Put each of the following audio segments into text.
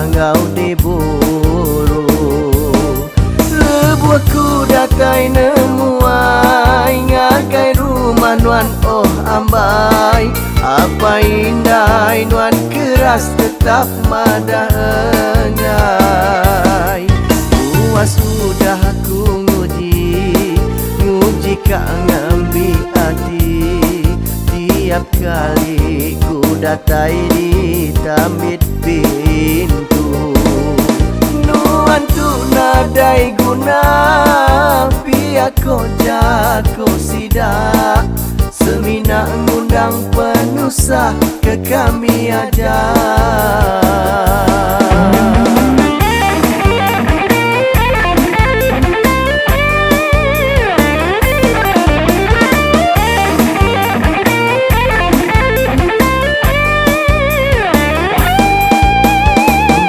ngau diburu. Lebuah kuda kai nemuai ngagai rumah nuan oh ambai. Apa indah nuan keras tetap madahangai. Puas sudah aku nguji kak ngambil hati. Tiap kali ku datai di tambit pintu. Nuan tu nadai guna pihak ko jako sidak. Semina ngundang penusah ke kami aja.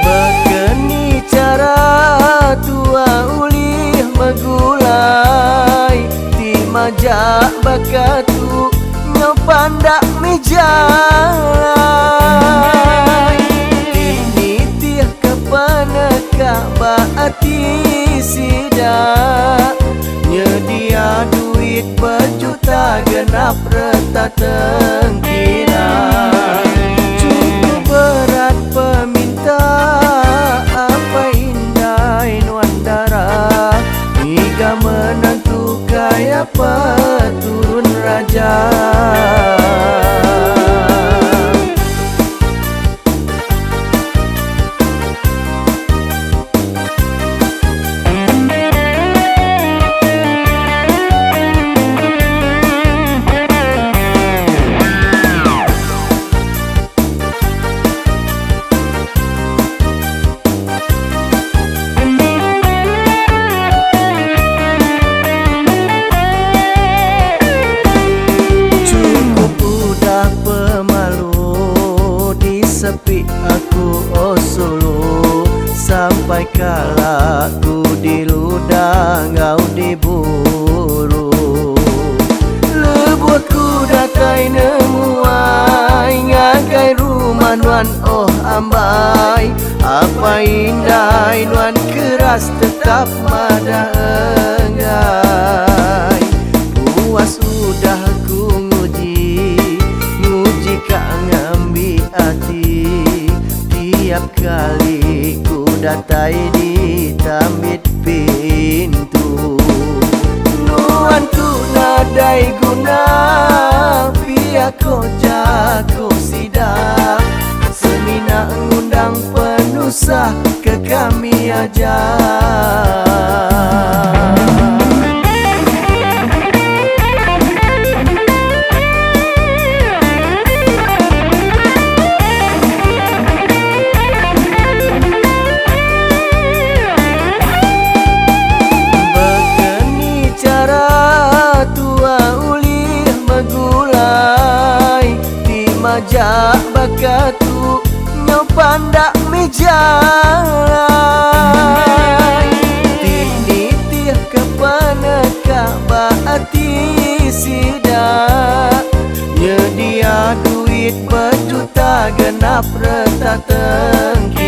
Begini cara tua ulih megulai. Ti majak bakatu pandak mijai. Ini tiah kepanaka baati sidak. Nyedia duit berjuta genap reta tengkira. Cukup berat peminta apa indah nuan darah. Hingga menentu kaya peturun raja. Sepi aku oh solo. Sampai kala ku diludah ngau diburu. Lebuah kuda kai nemuai ngagai rumah nuan oh ambai. Apa indah nuan keras tetap madahangai. Puas sudah ku nguji kak ngambil hati. Tiap kali ku datai di tambit pintu. Nuan tu nadai guna pihak ko jako sidak. Semina ngundang penusah ke kami aja. Majak bakatu nyopandak mijai. Tini tiah kepanaka baati sidak. Nyedia duit berjuta genap reta tengki.